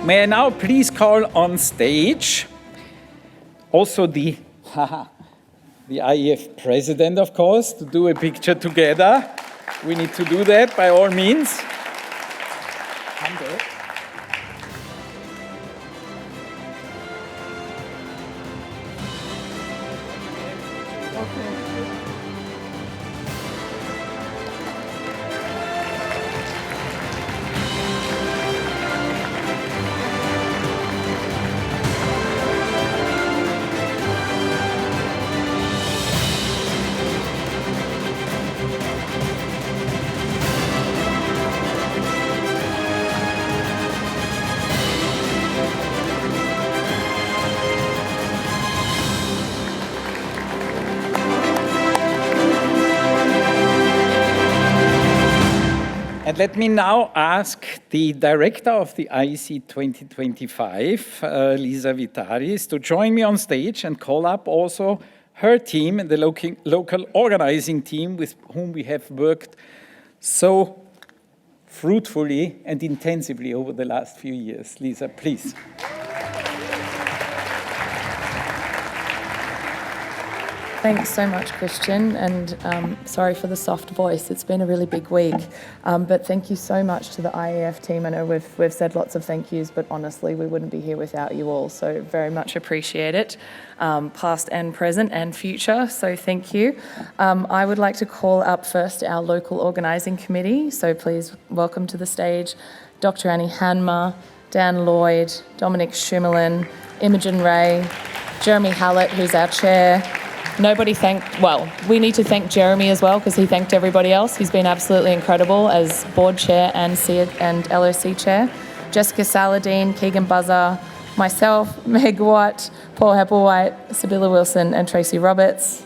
May I now please call on stage also the IAF president, of course, to do a picture together. We need to do that by all means. And let me now ask the director of the IAC 2025, Lisa Vitaris, to join me on stage and call up also her team and the local organizing team with whom we have worked so fruitfully and intensively over the last few years. Lisa, please. Thanks so much, Christian, and sorry for the soft voice. It's been a really big week, but thank you so much to the IAF team. I know we've said lots of thank yous, but honestly, we wouldn't be here without you all, so very much appreciate it, past and present and future, so thank you. I would like to call up first our local organising committee, so please welcome to the stage Dr. Annie Hanma, Dan Lloyd, Dominic Schummelin, Imogen Ray, Jeremy Hallett, who's our chair. We need to thank Jeremy as well because he thanked everybody else. He's been absolutely incredible as board chair and LOC chair. Jessica Saladin, Keegan Buzzer, myself, Meg Watt, Paul Hepplewhite, Sibylla Wilson and Tracy Roberts.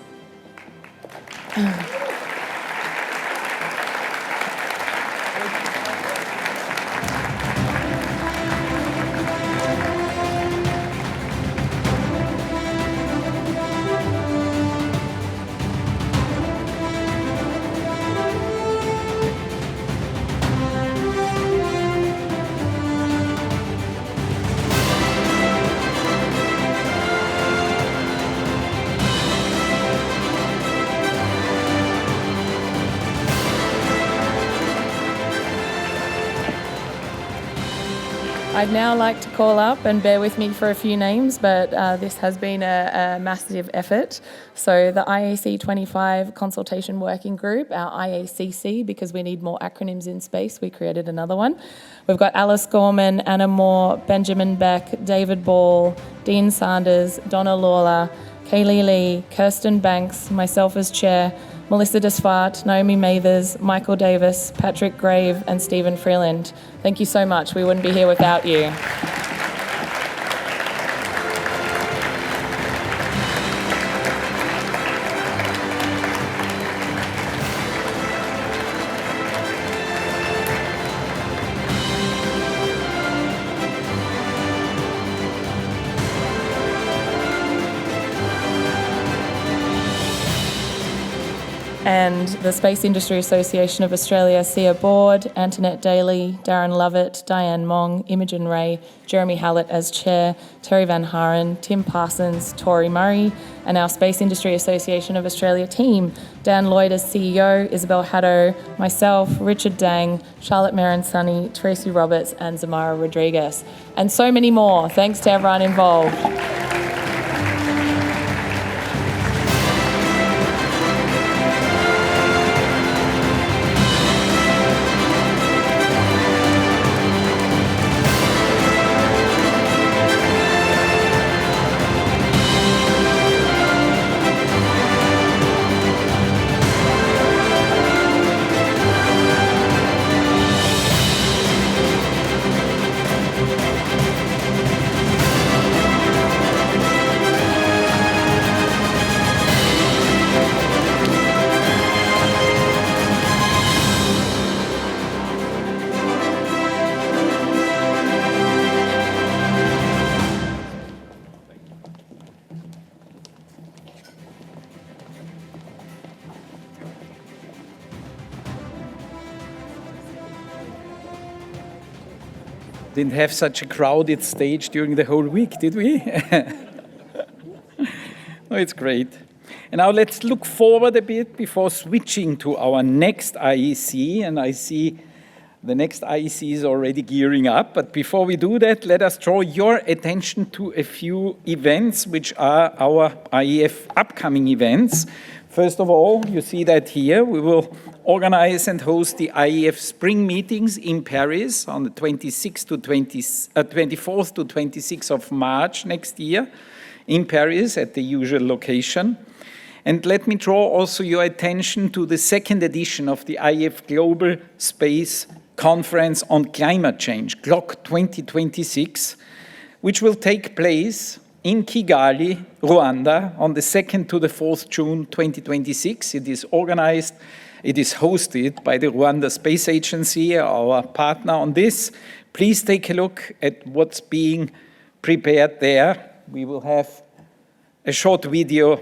I'd now like to call up, and bear with me for a few names, but this has been a massive effort. So the IAC 25 Consultation Working Group, our IACC, because we need more acronyms in space, we created another one. We've got Alice Gorman, Anna Moore, Benjamin Beck, David Ball, Dean Sanders, Donna Lawler, Kaylee Lee, Kirsten Banks, myself as chair, Melissa Desfart, Naomi Mathers, Michael Davis, Patrick Grave, and Stephen Freeland. Thank you so much. We wouldn't be here without you. and the Space Industry Association of Australia SIAA Board, Antoinette Daly, Darren Lovett, Diane Mong, Imogen Ray, Jeremy Hallett as Chair, Terry Van Haren, Tim Parsons, Tori Murray, and our Space Industry Association of Australia team, Dan Lloyd as CEO, Isabel Haddo, myself, Richard Dang, Charlotte Marin-Sunny, Tracy Roberts, and Zamara Rodriguez. And so many more. Thanks to everyone involved. Didn't have such a crowded stage during the whole week, did we? Oh, it's great. And now let's look forward a bit before switching to our next IEC. And I see the next IEC is already gearing up. But before we do that, let us draw your attention to a few events which are our IEF upcoming events. First of all, you see that here, we will organize and host the IEF spring meetings in Paris on the 24th to 26th of March next year in Paris at the usual location. And let me draw also your attention to the second edition of the IEF Global Space Conference on Climate Change, GLOC 2026, which will take place in Kigali, Rwanda, on the 2nd to the 4th June 2026. It is organized, it is hosted by the Rwanda Space Agency, our partner on this. Please take a look at what's being prepared there. We will have a short video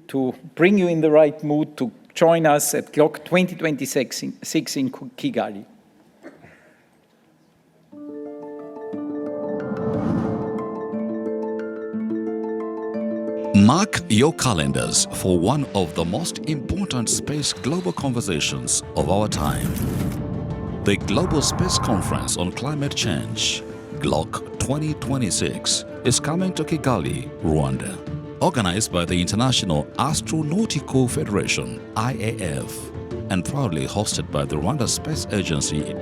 to bring you in the right mood to join us at GLOC 2026 in Kigali. Mark your calendars for one of the most important space global conversations of our time. The Global Space Conference on Climate Change, GLOC 2026, is coming to Kigali, Rwanda. Organized by the International Astronautical Federation, IAF, and proudly hosted by the Rwanda Space Agency.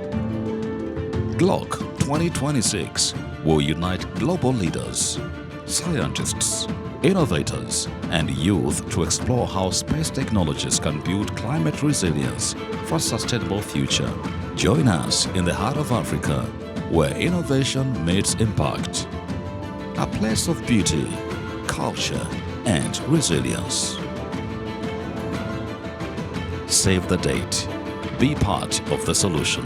GLOC 2026 will unite global leaders, scientists, innovators, and youth to explore how space technologies can build climate resilience for a sustainable future. Join us in the heart of Africa, where innovation meets impact. A place of beauty, culture, and resilience. Save the date. Be part of the solution.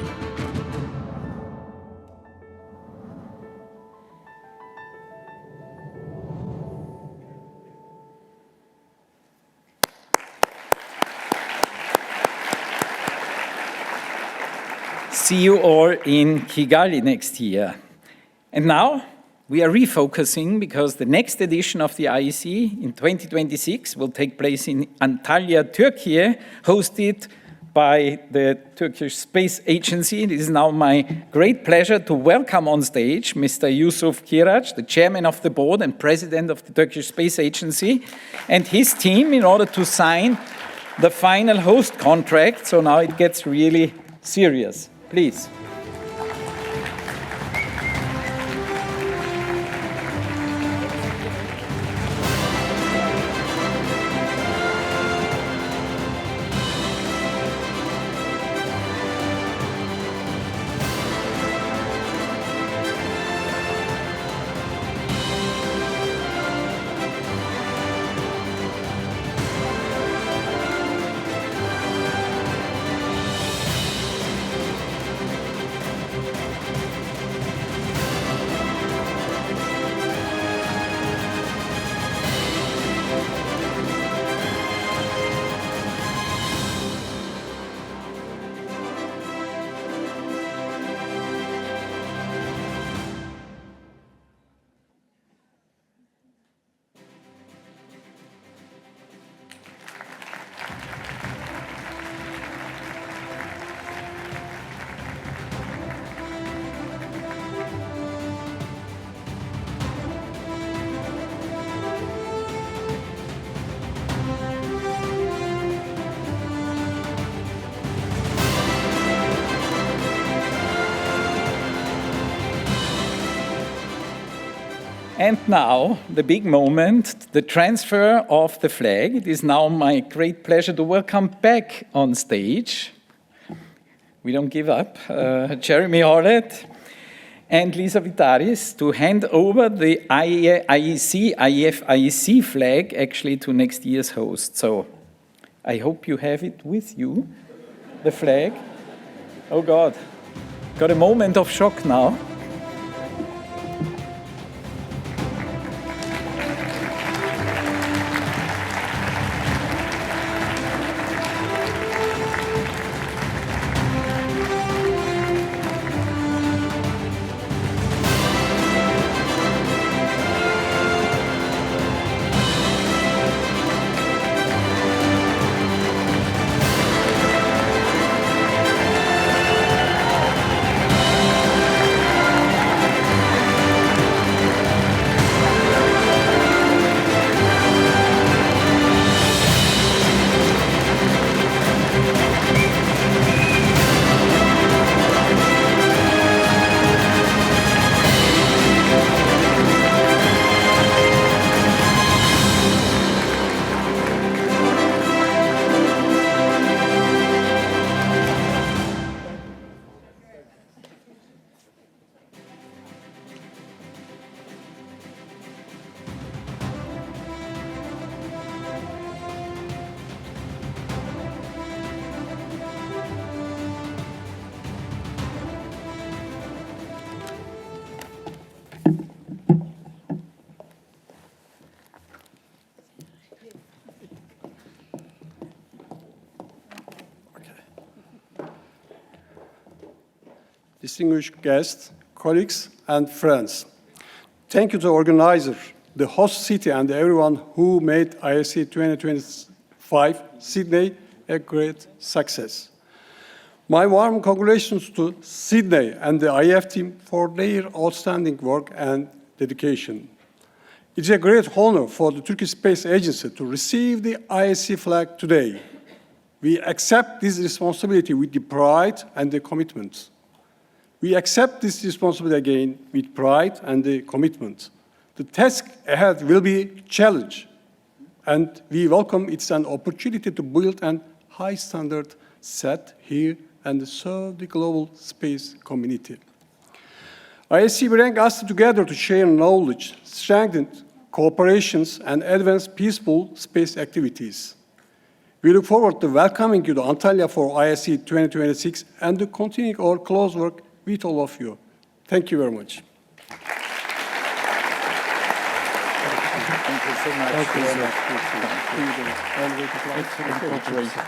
See you all in Kigali next year. And now we are refocusing because the next edition of the IEC in 2026 will take place in Antalya, Turkey, hosted by the Turkish Space Agency. It is now my great pleasure to welcome on stage Mr. Yusuf Kirac, the chairman of the board and president of the Turkish Space Agency, and his team in order to sign the final host contract. So now it gets really serious. Please. And now, the big moment, the transfer of the flag. It is now my great pleasure to welcome back on stage, we don't give up, Jeremy Hallett and Lisa Vitaris to hand over the IAC flag actually to next year's host. So I hope you have it with you, the flag. Oh God, got a moment of shock now. Distinguished guests, colleagues, and friends. Thank you to the organizer, the host city, and everyone who made IAC 2025 Sydney a great success. My warm congratulations to Sydney and the IAF team for their outstanding work and dedication. It is a great honor for the Turkish Space Agency to receive the IAC flag today. We accept this responsibility with the pride and the commitment. We accept this responsibility again with pride and the commitment. The task ahead will be a challenge, and we welcome it's an opportunity to build a high standard set here and serve the global space community. IAC brings us together to share knowledge, strengthen cooperations, and advance peaceful space activities. We look forward to welcoming you to Antalya for IAC 2026 and to continuing our close work with all of you. Thank you very much. Thank you so much.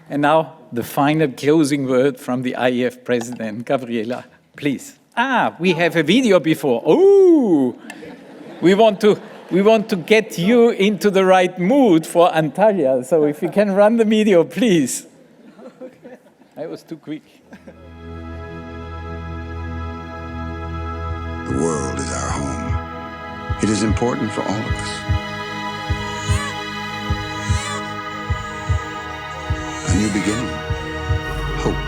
And now, the final closing word from the IAF President, Gabriella, please. We have a video before. Oh, we want to get you into the right mood for Antalya. So if you can run the video, please. I was too quick. The world is our home. It is important for all of us. A new beginning. Hope.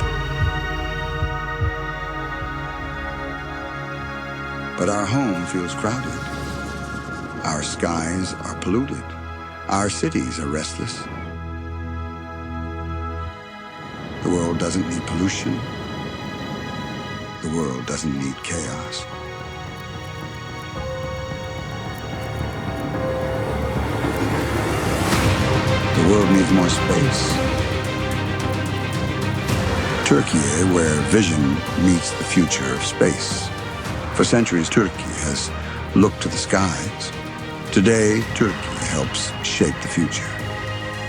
But our home feels crowded. Our skies are polluted. Our cities are restless. The world doesn't need pollution. The world doesn't need chaos. The world needs more space. Turkey, where vision meets the future of space. For centuries, Turkey has looked to the skies. Today, Turkey helps shape the future.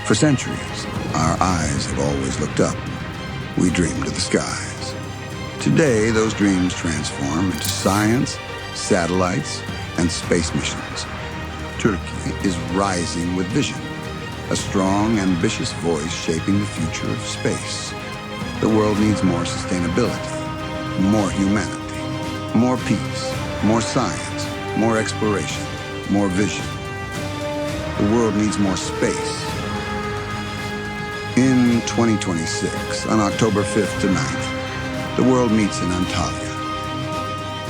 For centuries, our eyes have always looked up. We dreamed of the skies. Today, those dreams transform into science, satellites, and space missions. Turkey is rising with vision. A strong, ambitious voice shaping the future of space. The world needs more sustainability, more humanity, more peace, more science, more exploration, more vision. The world needs more space. In 2026, on October 5th to 9th, the world meets in Antalya.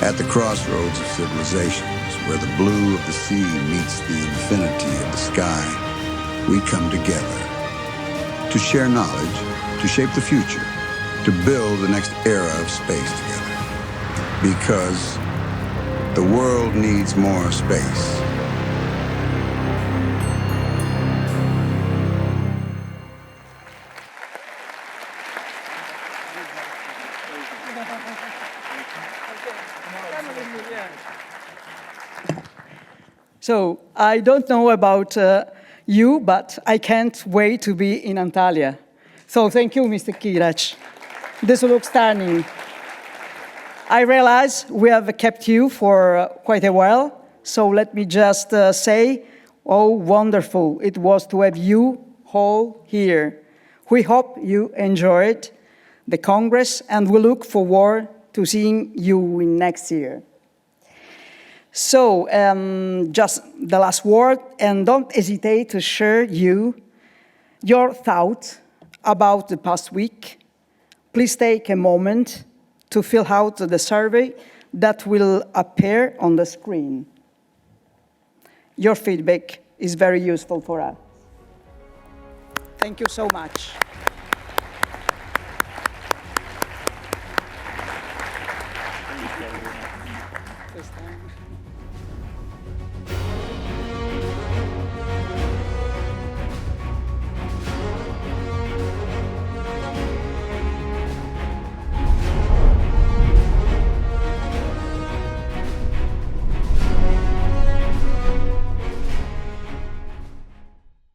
At the crossroads of civilizations, where the blue of the sea meets the infinity of the sky, we come together to share knowledge, to shape the future, to build the next era of space together. Because the world needs more space. So I don't know about you, but I can't wait to be in Antalya. So thank you, Mr. Kirach. This looks stunning. I realize we have kept you for quite a while, so let me just say, oh, wonderful it was to have you all here. We hope you enjoyed the Congress, and we look forward to seeing you in next year. So, just the last word, and don't hesitate to share your thoughts about the past week. Please take a moment to fill out the survey that will appear on the screen. Your feedback is very useful for us. Thank you so much.